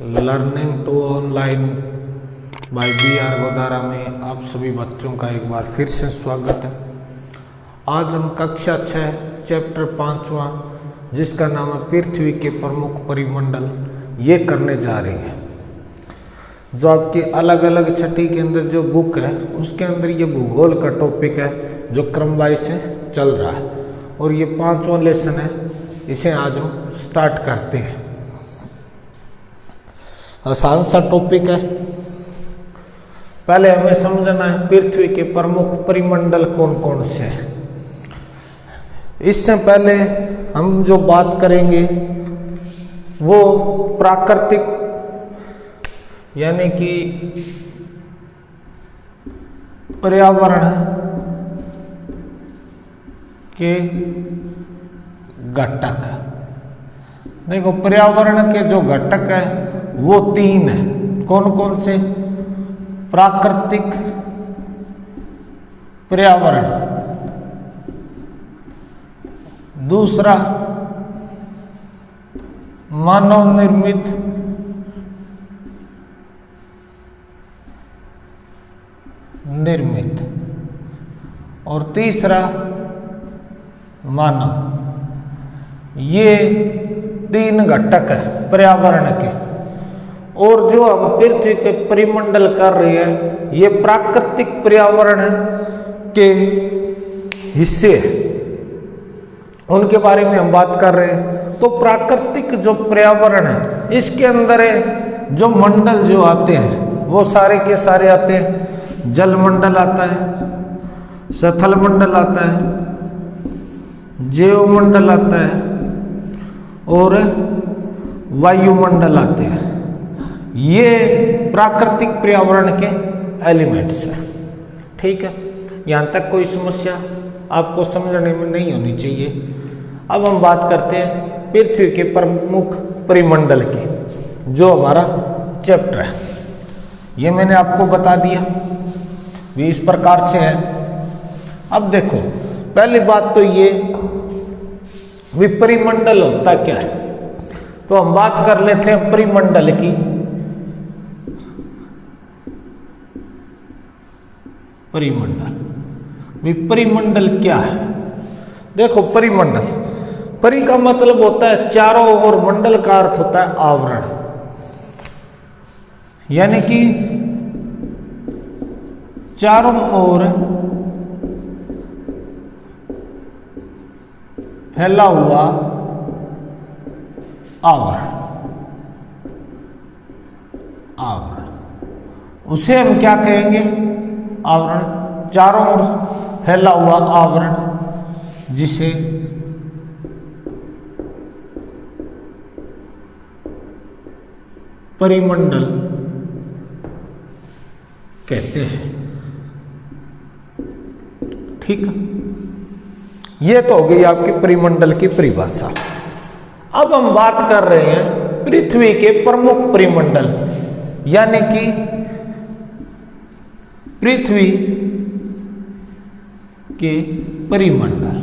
Learning to online by BR Godara में आप सभी बच्चों का एक बार फिर से स्वागत है। आज हम कक्षा 6 चैप्टर 5वां जिसका नाम है पृथ्वी के प्रमुख परिमंडल ये करने जा रहे हैं। जो आपकी अलग अलग छठी के अंदर जो बुक है उसके अंदर ये भूगोल का टॉपिक है जो क्रमवार से चल रहा है और ये 5वां लेसन है। इसे आज हम स्टार्ट करते हैं। आसान सा टॉपिक है। पहले हमें समझना है पृथ्वी के प्रमुख परिमंडल कौन कौन से हैं। इससे पहले हम जो बात करेंगे वो प्राकृतिक यानी कि पर्यावरण के घटक। देखो पर्यावरण के जो घटक है वो 3 है। कौन कौन से? प्राकृतिक पर्यावरण, दूसरा मानव निर्मित और तीसरा मानव। ये 3 घटक है पर्यावरण के। और जो हम पृथ्वी के परिमंडल कर रहे हैं ये प्राकृतिक पर्यावरण के हिस्से हैं, उनके बारे में हम बात कर रहे हैं। तो प्राकृतिक जो पर्यावरण है इसके अंदर जो मंडल जो आते हैं वो सारे के सारे आते हैं। जल मंडल आता है, स्थल मंडल आता है, जैव मंडल आता है और वायुमंडल आते हैं। ये प्राकृतिक पर्यावरण के एलिमेंट्स हैं। ठीक है, यहाँ तक कोई समस्या आपको समझने में नहीं होनी चाहिए। अब हम बात करते हैं पृथ्वी के प्रमुख परिमंडल की, जो हमारा चैप्टर है। ये मैंने आपको बता दिया भी इस प्रकार से है। अब देखो पहली बात तो ये भी परिमंडल होता क्या है। तो हम बात कर लेते हैं परिमंडल की। परिमंडल क्या है? देखो परिमंडल, परि का मतलब होता है चारों ओर, मंडल का अर्थ होता है आवरण। यानी कि चारों ओर फैला हुआ आवरण उसे हम क्या कहेंगे? आवरण। चारों ओर फैला हुआ आवरण जिसे परिमंडल कहते हैं। ठीक, ये तो हो गई आपकी परिमंडल की परिभाषा। अब हम बात कर रहे हैं पृथ्वी के प्रमुख परिमंडल यानी कि पृथ्वी के परिमंडल।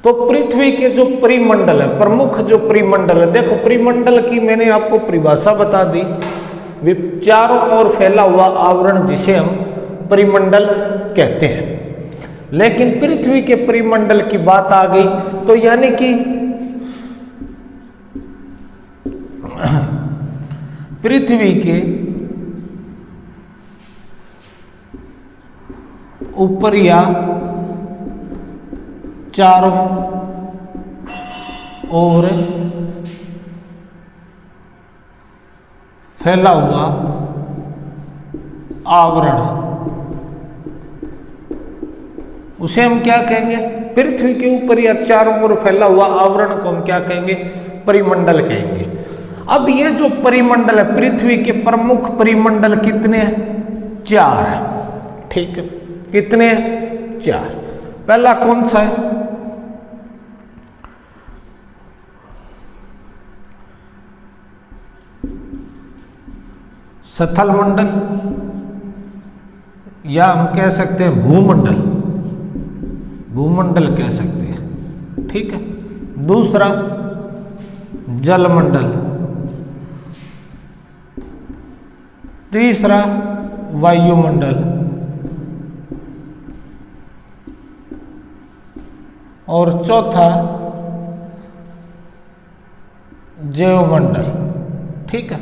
तो पृथ्वी के जो परिमंडल है, प्रमुख जो परिमंडल है, देखो परिमंडल की मैंने आपको परिभाषा बता दी, चारों ओर फैला हुआ आवरण जिसे हम परिमंडल कहते हैं। लेकिन पृथ्वी के परिमंडल की बात आ गई तो यानी कि पृथ्वी के ऊपर या चारों ओर फैला हुआ आवरण उसे हम क्या कहेंगे? पृथ्वी के ऊपर या चारों ओर फैला हुआ आवरण को हम क्या कहेंगे? परिमंडल कहेंगे। अब ये जो परिमंडल है, पृथ्वी के प्रमुख परिमंडल कितने हैं? 4 है। ठीक है, कितने? 4। पहला कौन सा है? स्थल मंडल या हम कह सकते हैं भूमंडल। भूमंडल कह सकते हैं, ठीक है। दूसरा जलमंडल, तीसरा वायुमंडल और चौथा जैवमंडल, ठीक है।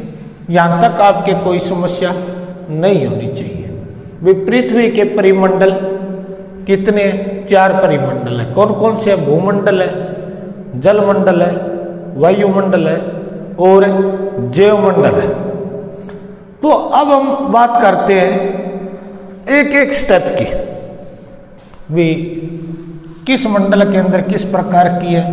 यहां तक आपके कोई समस्या नहीं होनी चाहिए। वे पृथ्वी के परिमंडल कितने? 4 परिमंडल है। कौन कौन से? भूमंडल है, जलमंडल है, वायुमंडल है और जैवमंडल है। तो अब हम बात करते हैं एक एक स्टेप की, वे किस मंडल के अंदर किस प्रकार की है।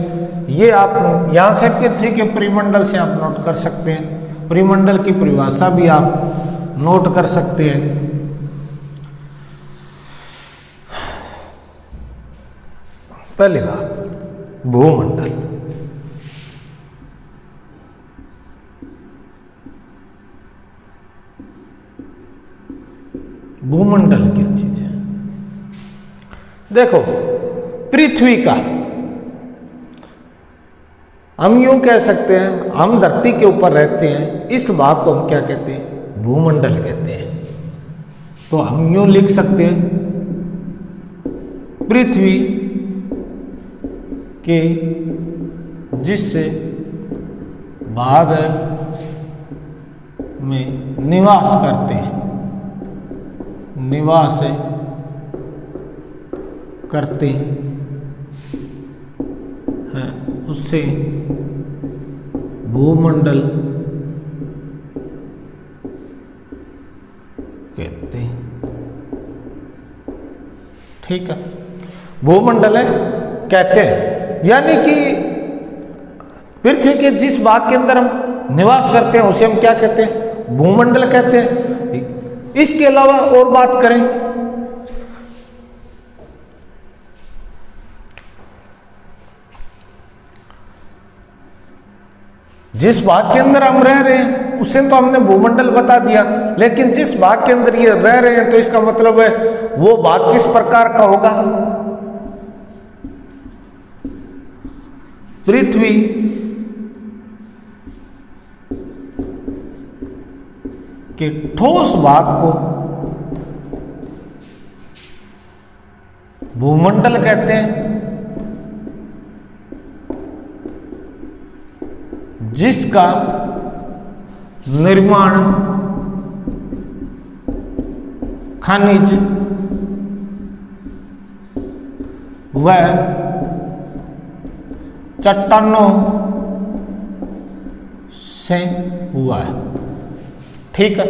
ये आप यहां से पृथ्वी के परिमंडल से आप नोट कर सकते हैं। परिमंडल की परिभाषा भी आप नोट कर सकते हैं। पहली बात, भूमंडल। भूमंडल क्या चीज है? देखो, पृथ्वी का हम यूं कह सकते हैं, हम धरती के ऊपर रहते हैं, इस भाग को हम क्या कहते हैं? भूमंडल कहते हैं। तो हम यूं लिख सकते हैं, पृथ्वी के जिस भाग में निवास करते हैं, निवास करते हैं, उससे भूमंडल कहते हैं, ठीक है। भूमंडल है कहते हैं, यानी कि पृथ्वी के जिस भाग के अंदर हम निवास करते हैं उसे हम क्या कहते हैं? भूमंडल कहते हैं। इसके अलावा और बात करें, जिस भाग के अंदर हम रह रहे हैं उसे तो हमने भूमंडल बता दिया, लेकिन जिस भाग के अंदर ये रह रहे हैं तो इसका मतलब है वो भाग किस प्रकार का होगा? पृथ्वी के ठोस भाग को भूमंडल कहते हैं, जिसका निर्माण खनिज व चट्टानों से हुआ है, ठीक है।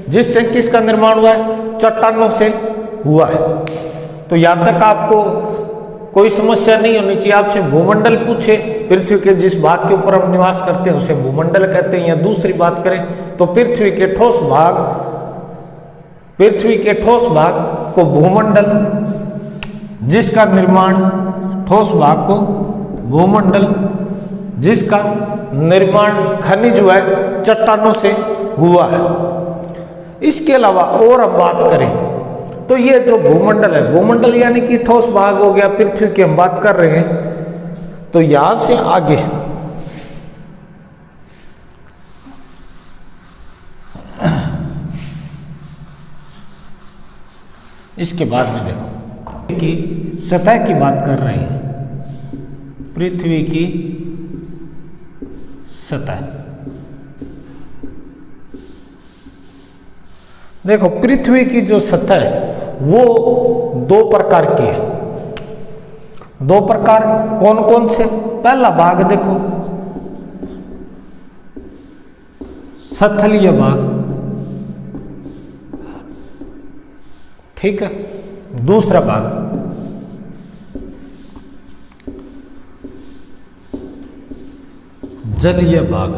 जिससे किसका निर्माण हुआ है? चट्टानों से हुआ है। तो यहां तक आपको कोई समस्या नहीं होनी चाहिए। आपसे भूमंडल पूछे, पृथ्वी के जिस भाग के ऊपर हम निवास करते हैं उसे भूमंडल कहते हैं। या दूसरी बात करें तो पृथ्वी के ठोस भाग को भूमंडल, जिसका निर्माण ठोस भाग को भूमंडल, जिसका निर्माण खनिज व चट्टानों से हुआ है। इसके अलावा और हम बात करें तो ये जो भूमंडल है, भूमंडल यानी कि ठोस भाग हो गया पृथ्वी की हम बात कर रहे हैं। तो यहां से आगे इसके बाद में देखो कि सतह की बात कर रहे हैं, पृथ्वी की सतह। देखो, पृथ्वी की जो सतह है वो 2 प्रकार की है। 2 प्रकार कौन कौन से? पहला भाग देखो, सतलीय भाग, ठीक है। दूसरा भाग जलीय भाग।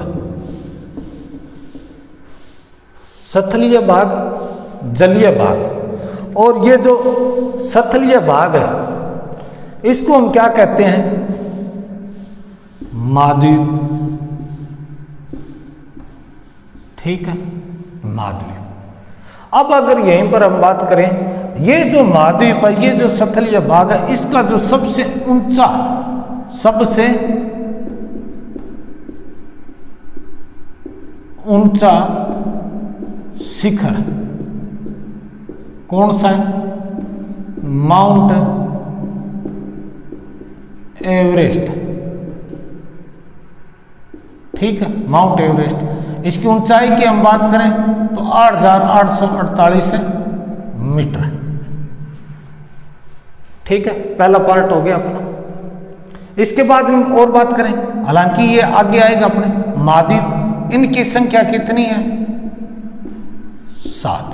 सतलीय भाग, जलीय भाग। और ये जो सतलीय भाग है इसको हम क्या कहते हैं? महाद्वीप, ठीक है, महाद्वीप। अब अगर यहीं पर हम बात करें, ये जो महाद्वीप है, ये जो सतलीय भाग है, इसका जो सबसे ऊंचा शिखर कौन सा है? Mount Everest. ठीक है, माउंट एवरेस्ट। इसकी ऊंचाई की हम बात करें तो 8,848 मीटर। ठीक है, पहला पार्ट हो गया अपना। इसके बाद हम और बात करें, हालांकि ये आगे आएगा अपने महाद्वीप, इनकी संख्या कितनी है? 7।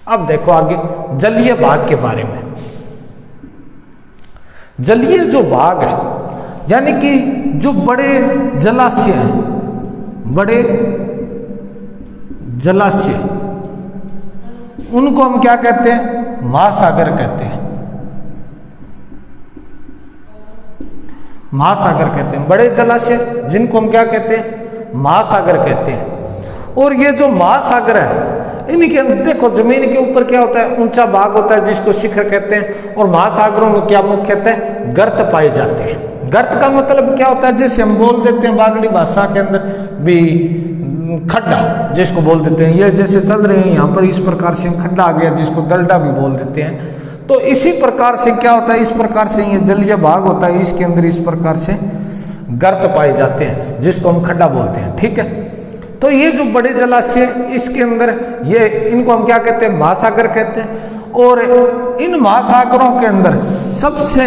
अब देखो आगे जलीय भाग के बारे में। जलीय जो भाग है, यानी कि जो बड़े जलाशय हैं, बड़े जलाशय, उनको हम क्या कहते हैं? महासागर कहते हैं। महासागर कहते हैं बड़े जलाशय, जिनको हम क्या कहते हैं? महासागर कहते हैं। और ये जो महासागर है, इनके देखो जमीन के ऊपर क्या होता है? ऊंचा भाग होता है, जिसको शिखर कहते हैं। और महासागरों में क्या मुख्यतः गर्त पाए जाते हैं। गर्त का मतलब क्या होता है? जैसे हम बोल देते हैं बागड़ी भाषा के अंदर भी खड्डा, जिसको बोल देते हैं, ये जैसे चल रहे हैं यहाँ पर, इस प्रकार से खड्डा आ गया, जिसको दलडा भी बोल देते हैं। तो इसी प्रकार से क्या होता है? इस प्रकार से ये जलीय भाग होता है, इसके अंदर इस प्रकार से गर्त पाए जाते हैं, जिसको हम खड्डा बोलते हैं। ठीक है, तो ये जो बड़े जलाशय, इसके अंदर ये, इनको हम क्या कहते हैं? महासागर कहते हैं। और इन महासागरों के अंदर सबसे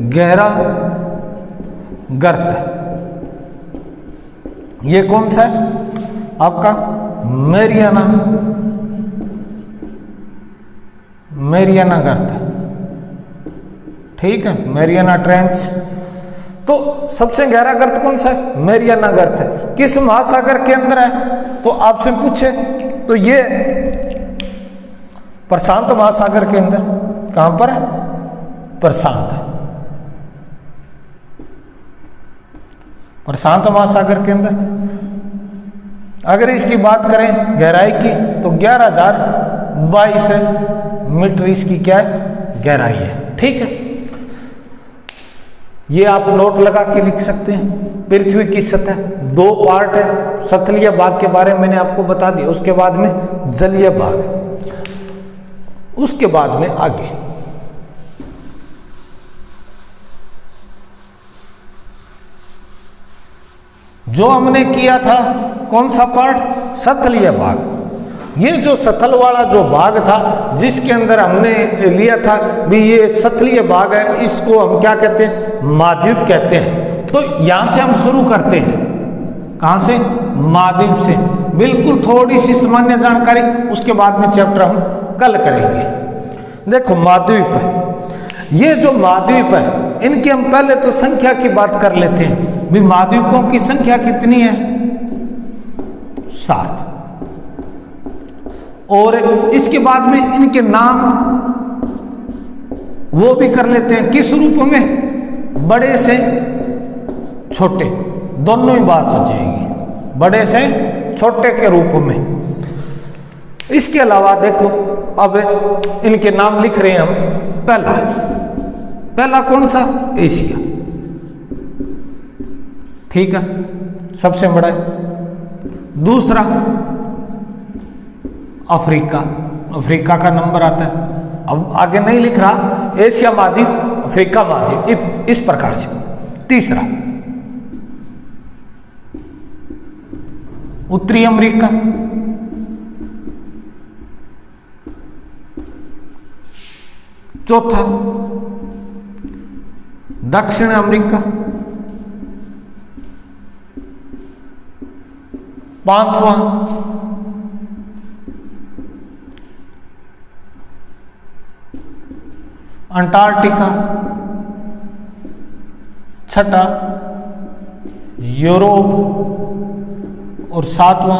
गहरा गर्त ये कौन सा है? आपका मैरियाना गर्त। ठीक है, मैरियाना ट्रेंच। तो सबसे गहरा गर्त कौन सा है? मैरियाना गर्त है। किस महासागर के अंदर है? तो आपसे पूछे तो ये प्रशांत महासागर के अंदर। कहां पर है? प्रशांत महासागर के अंदर। अगर इसकी बात करें गहराई की, तो 11,022 मीटर इसकी क्या है? गहराई है। ठीक है, ये आप नोट लगा के लिख सकते हैं। पृथ्वी की सतह 2 पार्ट है। सतलीय भाग के बारे में मैंने आपको बता दिया, उसके बाद में जलीय भाग, उसके बाद में आगे जो हमने किया था, कौन सा पार्ट? सतलीय भाग। ये जो सतल वाला जो भाग था, जिसके अंदर हमने लिया था भी ये सतलीय भाग है, इसको हम क्या कहते हैं? महाद्वीप कहते हैं। तो यहां से हम शुरू करते हैं। कहां से? महाद्वीप से। बिल्कुल थोड़ी सी सामान्य जानकारी, उसके बाद में चैप्टर हम कल करेंगे। देखो महाद्वीप है, ये जो महाद्वीप है, इनकी हम पहले तो संख्या की बात कर लेते हैं भी। महाद्वीपों की संख्या कितनी है? 7। और इसके बाद में इनके नाम वो भी कर लेते हैं। किस रूप में? बड़े से छोटे, दोनों ही बात हो जाएगी, बड़े से छोटे के रूप में। इसके अलावा देखो, अब इनके नाम लिख रहे हैं हम। पहला कौन सा? एशिया। ठीक है, सबसे बड़ा है। दूसरा अफ्रीका का नंबर आता है। अब आगे नहीं लिख रहा, एशिया महाद्वीप, अफ्रीका महाद्वीप, इस प्रकार से। तीसरा उत्तरी अमेरिका। चौथा दक्षिण अमेरिका। पांचवा अंटार्कटिका। छठा यूरोप। और सातवां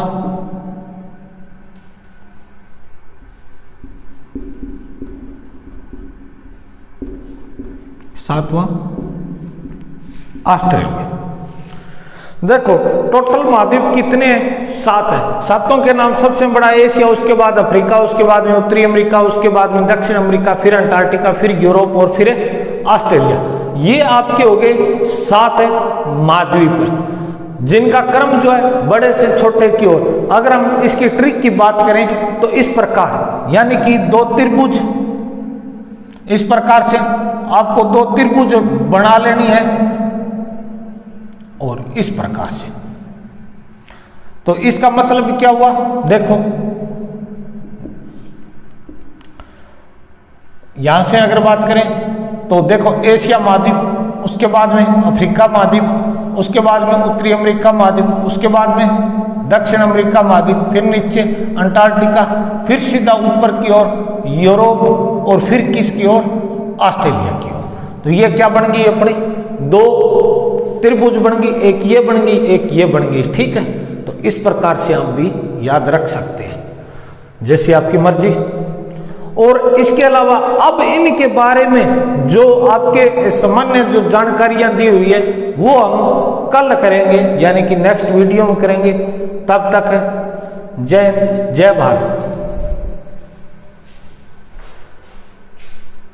ऑस्ट्रेलिया। देखो टोटल महाद्वीप कितने हैं? 7 है। सातों के नाम सबसे बड़ा एशिया, उसके बाद अफ्रीका, उसके बाद में उत्तरी अमेरिका, उसके बाद में दक्षिण अमेरिका, फिर अंटार्कटिका, फिर यूरोप और फिर ऑस्ट्रेलिया। ये आपके हो गए 7 महाद्वीप जिनका क्रम जो है बड़े से छोटे की ओर। अगर हम इसकी ट्रिक की बात करें तो इस प्रकार, यानी कि 2 त्रिभुज इस प्रकार से आपको 2 त्रिभुज बना लेनी है और इस प्रकार से। तो इसका मतलब क्या हुआ? देखो यहां से अगर बात करें तो देखो एशिया महाद्वीप, उसके बाद में अफ्रीका महाद्वीप, उसके बाद में उत्तरी अमेरिका महाद्वीप, उसके बाद में दक्षिण अमेरिका महाद्वीप, फिर नीचे अंटार्कटिका, फिर सीधा ऊपर की ओर यूरोप और फिर किसकी ओर? ऑस्ट्रेलिया की ओर। तो ये क्या बन गई अपनी? 2 त्रिभुज बन गई, एक ये बन गई, एक ये बन गई। ठीक है, तो इस प्रकार से आप भी याद रख सकते हैं, जैसे आपकी मर्जी। और इसके अलावा अब इनके बारे में जो आपके सामान्य जो जानकारियां दी हुई है वो हम कल करेंगे, यानी कि नेक्स्ट वीडियो में करेंगे। तब तक जय भारत।